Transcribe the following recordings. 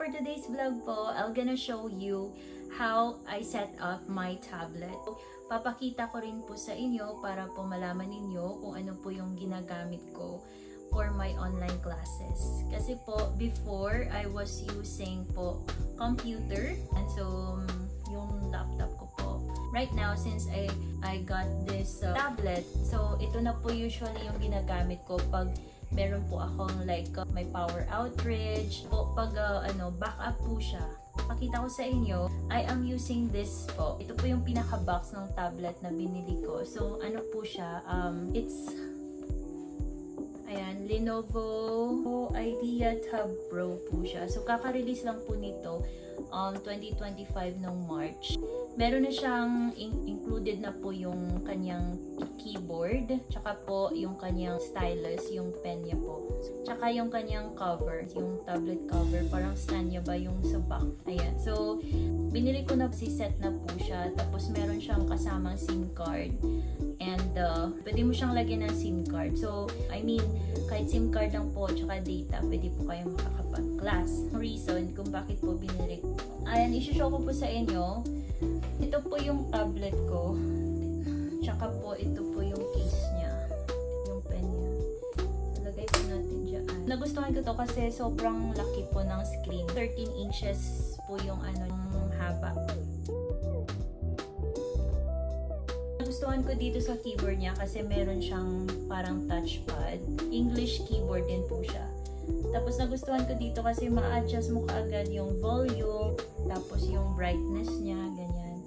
for today's vlog po, I'm gonna show you how I set up my tablet. Papakita ko rin po sa inyo para po malaman ninyo kung ano po yung ginagamit ko for my online classes. Kasi po, before, I was using po computer. And so, yung laptop ko po. Right now, since I got this tablet, so ito na po usually yung ginagamit ko pag meron po akong like may power outage o pag backup po siya. Pakita ko sa inyo, I am using this po. Ito po yung pinaka-box ng tablet na binili ko. So ano po siya, it's ayan, Lenovo IdeaTab Pro po siya. So kaka-release lang po nito 2025 ng March. Meron na siyang included na po yung kanyang keyboard, tsaka po yung kanyang stylus, yung pen niya po. Tsaka yung kanyang cover, yung tablet cover, parang stand niya ba yung sa back. Ayan. So, binili ko na si set na po siya. Tapos meron siyang kasamang SIM card. And pwede mo siyang lagyan ng SIM card. So, I mean, kahit SIM card lang po, tsaka data, pwede po kayong makakapag-class. Reason kung bakit po binili. Ayan, isi-show ko po sa inyo. Ito po yung tablet ko. Tsaka po, ito po yung case niya. Yung pen niya. Lagay po natin dyan. Nagustuhan ko to kasi sobrang laki po ng screen. 13 inches po yung haba. Nagustuhan ko dito sa keyboard niya kasi meron siyang parang touchpad. English keyboard din po siya. Tapos nagustuhan ko dito kasi ma-adjust mo kaagad yung volume, tapos yung brightness niya, ganyan.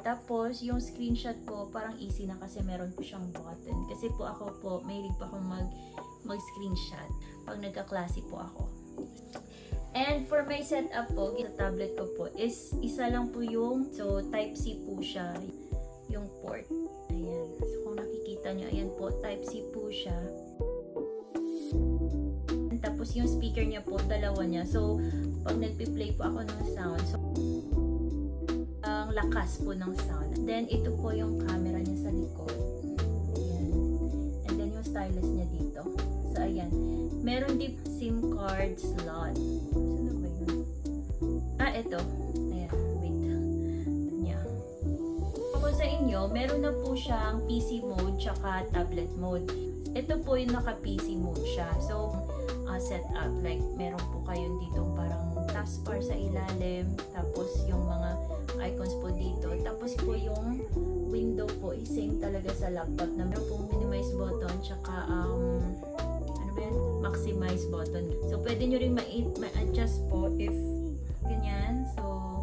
Tapos yung screenshot ko parang easy na kasi meron po siyang button. Kasi po ako po, mahilig po akong mag-screenshot pag nagka-klase po ako. And for my setup po, sa tablet ko po is isa lang po yung, so Type-C po siya, yung port. Ayan. So kung nakikita nyo, ayan po, Type-C po siya. Tapos yung speaker niya po, dalawa niya. So, pag nagpi-play po ako ng sound, so, ang lakas po ng sound. Then, ito po yung camera niya sa likod. Ayan. And then, yung stylus niya dito. So, ayan. Meron din SIM card slot. Saan ba yun? Ito. Ayan. Wait. Ayan. Ako sa inyo, meron na po siyang PC mode tsaka tablet mode. Ito po yung naka-PC mode siya. So, setup. Like, meron po kayong dito parang taskbar sa ilalim. Tapos, yung mga icons po dito. Tapos po yung window po is same talaga sa laptop. Na meron pong minimize button tsaka maximize button. So, pwede nyo rin ma-adjust po if ganyan. So,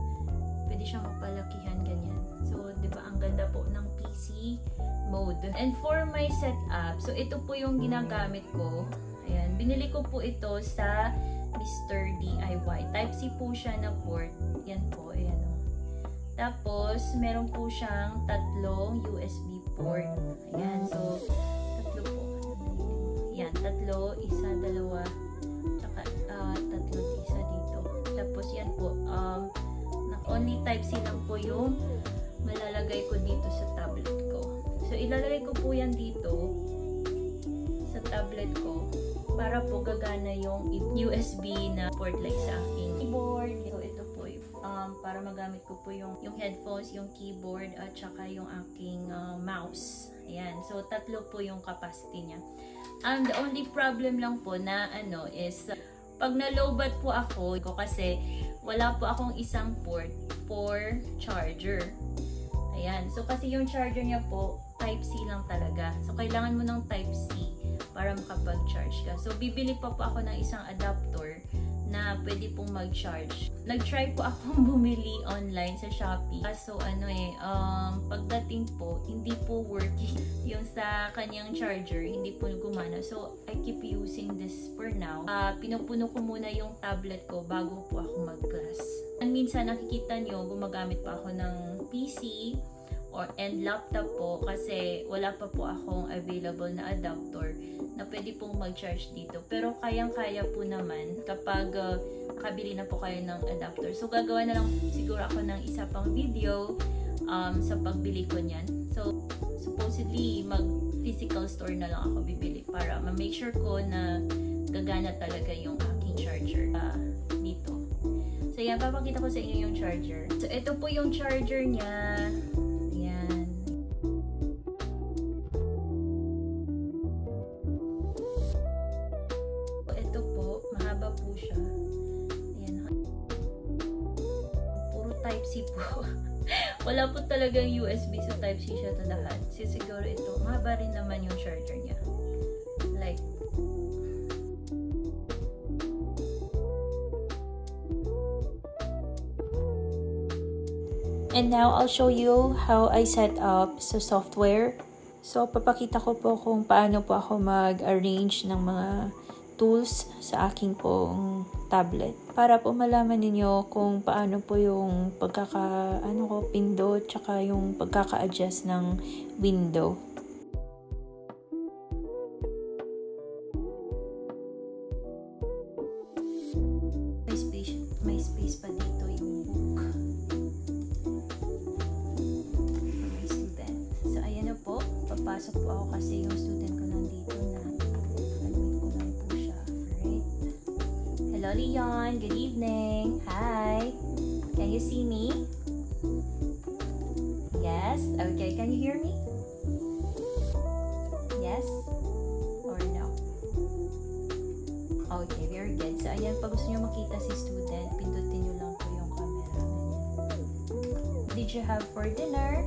pwede siyang mapalakihan ganyan. So, di ba ang ganda po ng PC mode. And for my setup, so ito po yung ginagamit ko. Ayan, binili ko po ito sa Mr. DIY. Type-C po siya na port. Yan po, ayan o. Tapos, meron po siyang tatlong USB port. Ayan, so, tatlo po. Ayan, tatlo, isa, dalawa, tsaka tatlo, isa dito. Tapos, yan po, only Type-C lang po yung malalagay ko dito sa tablet ko. So, ilalagay ko po yan dito sa tablet ko para po gagana yung USB na port like sa aking keyboard. So, ito po para magamit ko po yung headphones, yung keyboard, at saka yung aking mouse. Ayan. So, tatlo po yung capacity niya. The only problem lang po na is pag na-lowbat po ako kasi wala po akong isang port for charger. Ayan. So, kasi yung charger niya po, Type-C lang talaga. So, kailangan mo ng Type-C para makapag-charge ka. So, bibili pa po ako ng isang adapter na pwede pong mag-charge. Nag-try po akong bumili online sa Shopee. So, pagdating po, hindi po working yung sa kanyang charger. Hindi po gumana. So, I keep using this for now. Pinupuno ko muna yung tablet ko bago po ako mag-class. And minsan, nakikita nyo, gumagamit pa ako ng PC and laptop po kasi wala pa po akong available na adapter na pwede pong mag-charge dito. Pero kayang-kaya po naman kapag kabili na po kayo ng adapter. So, gagawa na lang siguro ako ng isa pang video sa pagbili ko niyan. So, supposedly, mag-physical store na lang ako bibili para ma-make sure ko na gagana talaga yung aking charger dito. ayan, papakita ko sa inyo yung charger. So, ito po yung charger niya. Ayan. Ito po, mahaba po siya. Ayan. Puro Type-C po. Wala po talagang USB, so Type-C siya to lahat. So, siguro ito, mahaba rin naman yung charger niya. Like, and now, I'll show you how I set up sa software. So, papakita ko po kung paano po ako mag-arrange ng mga tools sa aking pong tablet. Para po malaman ninyo kung paano po yung pindot, tsaka yung pagkaka-adjust ng window. May space pa dito yung book. Papasok po ako kasi yung student ko nandito na. Admit ko lang po siya. Right? Hello, Leon. Good evening. Hi. Can you see me? Yes? Okay. Can you hear me? Yes? Or no? Okay. Very good. So, ayan. Pag gusto nyo makita si student, pindutin nyo lang po yung camera. Did you have for dinner?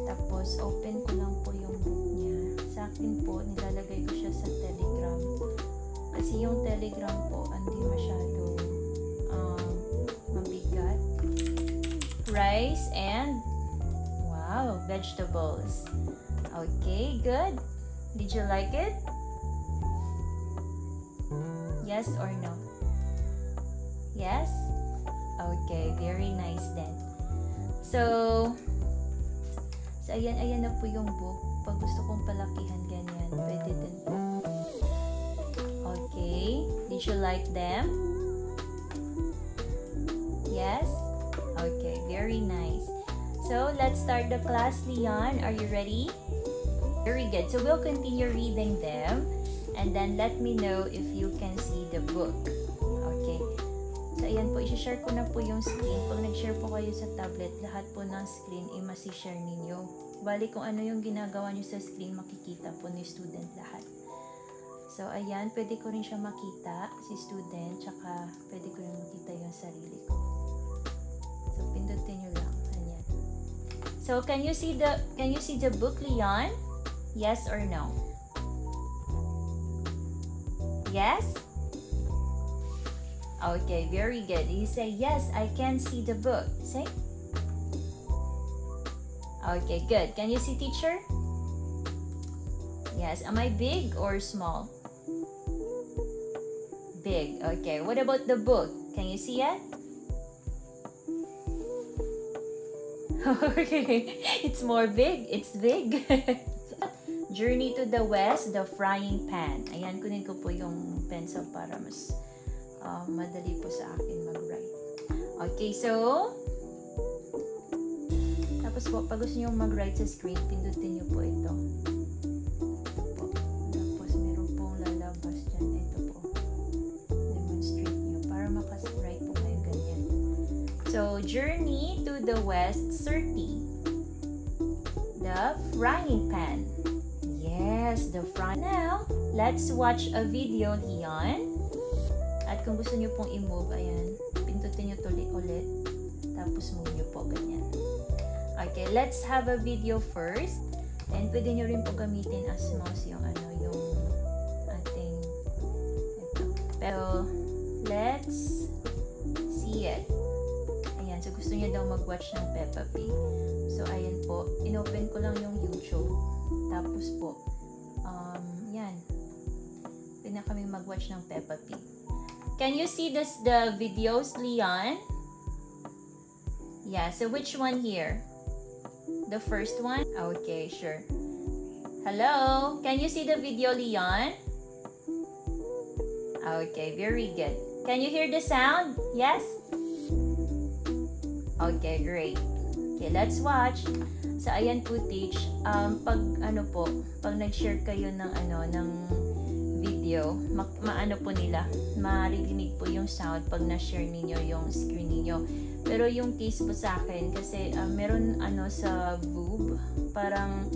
Tapos, open ko lang po yung book niya. Sa akin po, nilalagay ko siya sa Telegram. Kasi yung Telegram po, hindi masyado mabigat. Rice and, wow, vegetables. Okay, good. Did you like it? Yes or no? Yes? Okay, very nice then. So, ayan na po yung book. Pag gusto kong palakihan ganyan, pwede din po. Okay. Did you like them? Yes? Okay. Very nice. So, let's start the class, Leon. Are you ready? Very good. So, we'll continue reading them. And then, let me know if you can see the book. Okay. So, ayan po. I-share ko na po yung screen. Pag nag-share po kayo sa tablet, lahat po ng screen i-share ninyo. Bali kung ano yung ginagawa nyo sa screen, makikita po ni student lahat. So, ayan. Pwede ko rin siya makita, si student. Tsaka, pwede ko rin makita yung sarili ko. So, pindutin nyo lang. Ayan. So, can you see the book, Leon? Yes or no? Yes? Okay, very good. You say, yes, I can see the book. Say. Okay, good. Can you see teacher? Yes. Am I big or small? Big. Okay. What about the book? Can you see it? Okay. It's more big. It's big. Journey to the West, the Frying Pan. Ayan, kunin ko po yung pencil para mas madali po sa akin mag-write. Okay, so tapos po, pag gusto nyo mag-write sa screen, pindutin nyo po ito. Po. Tapos meron pong lalabas dyan. Ito po. Demonstrate nyo para makas-write po kayo ganyan. So, Journey to the West, 30. The Frying Pan. Yes, the frying. Now, let's watch a video, Leon. At kung gusto nyo pong i-move, ayan, pindutin nyo tuloy ulit. Tapos move nyo po ganyan. Okay, let's have a video first. And pwede nyo rin po gamitin as mouse yung yung ating ito. Pero, let's see it. Ayan, so gusto nyo daw mag-watch ng Peppa Pig. So, ayan po. Inopen ko lang yung YouTube. Tapos po, yan. Pwede na kami mag-watch ng Peppa Pig. Can you see the videos, Leon? Yeah, so which one here? The first one? Okay, sure. Hello? Can you see the video, Leon? Okay, very good. Can you hear the sound? Yes? Okay, great. Okay, let's watch. So, ayan po, teach. Pag nag-share kayo ng, ng video video, maano po nila, maririnig po yung sound pag na-share ninyo yung screen ninyo. Pero yung case po sa akin, kasi meron sa boob, parang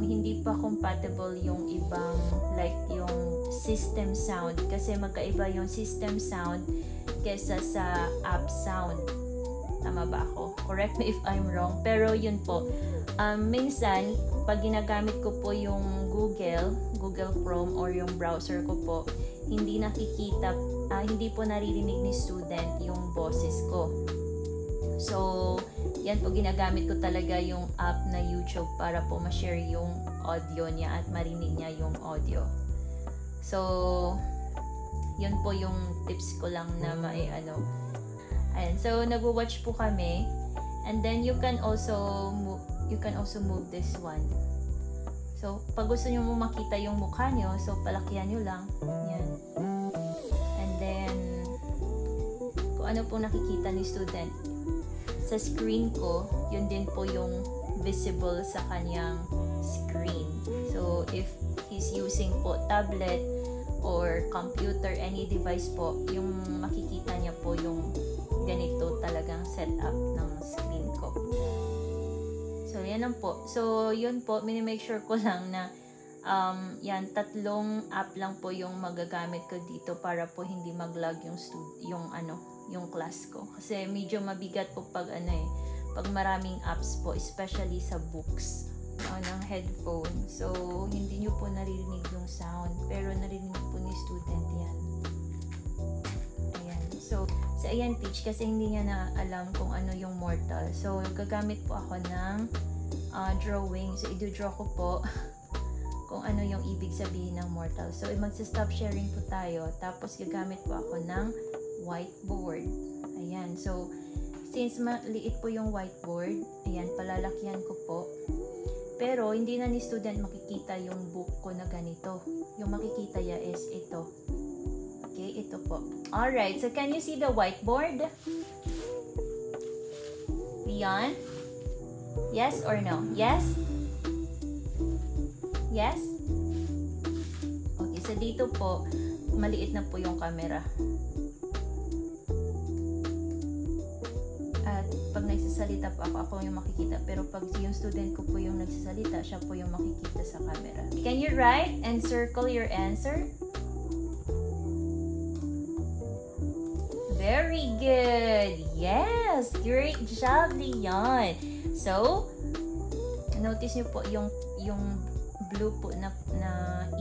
hindi pa compatible yung ibang, like yung system sound. Kasi magkaiba yung system sound kesa sa app sound. Tama ba ako? Correct me if I'm wrong. Pero yun po. Minsan, pag ginagamit ko po yung Google Chrome or yung browser ko po, hindi nakikita, hindi po naririnig ni student yung boses ko. So, yan po, ginagamit ko talaga yung app na YouTube para po ma-share yung audio niya at marinig niya yung audio. So, yun po yung tips ko lang na Ayan, so nagwo-watch po kami, and then you can also move this one. So, pag gusto nyo makita yung mukha nyo, so palakihan nyo lang. Yan. And then, kung ano po nakikita ni student sa screen ko, yun din po yung visible sa kanyang screen. So, if he's using po tablet or computer, any device po, yung makikita niya po yung ganito talagang setup ng screen ko. So, yan lang po. So, yun po, minimake sure ko lang na yan, 3 app lang po yung magagamit ko dito para po hindi mag-lag yung class ko. Kasi medyo mabigat po pag pag maraming apps po, especially sa books ng headphone. So, hindi nyo po naririnig yung sound, pero naririnig po ni student yan. Ayan. So, sa ayan page, kasi hindi niya na alam kung ano yung mortal. So, gagamit po ako ng drawing. So, i-draw ko po kung ano yung ibig sabihin ng mortal. So, magsa-stop sharing po tayo. Tapos, gagamit po ako ng whiteboard. Ayan. So, since maliit po yung whiteboard, ayan, palalakihan ko po. Pero, hindi na ni student makikita yung book ko na ganito. Yung makikita niya is ito. Okay, ito po. Alright, so can you see the whiteboard? Leon? Yes or no? Yes? Yes? Okay, so dito po, maliit na po yung camera. At pag nagsasalita po ako yung makikita. Pero pag yung student ko po yung nagsasalita, siya po yung makikita sa camera. Can you write and circle your answer? Very good! Yes! Great job, Leon! So, notice niyo po yung blue po na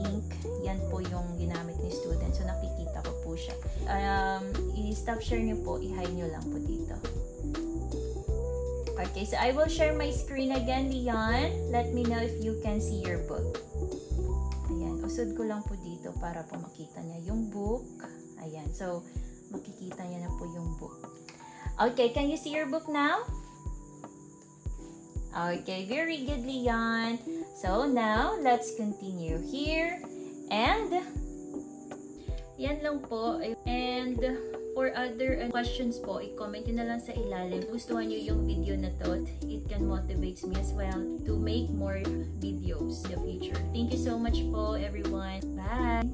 ink, yan po yung ginamit ni student. So, nakikita ko po siya. I-stop share niyo po, i-hide niyo lang po dito. Okay, so I will share my screen again, Leon. Let me know if you can see your book. Ayan, usod ko lang po dito para po makita niya yung book. Ayan, so, makikita niya na po yung book. Okay, can you see your book now? Okay, very good, Leon. So, now, let's continue here. And, yan lang po. And, for other questions po, i-comment nyo na lang sa ilalim. Gustuhan nyo yung video na to, it can motivate me as well to make more videos in the future. Thank you so much po, everyone. Bye!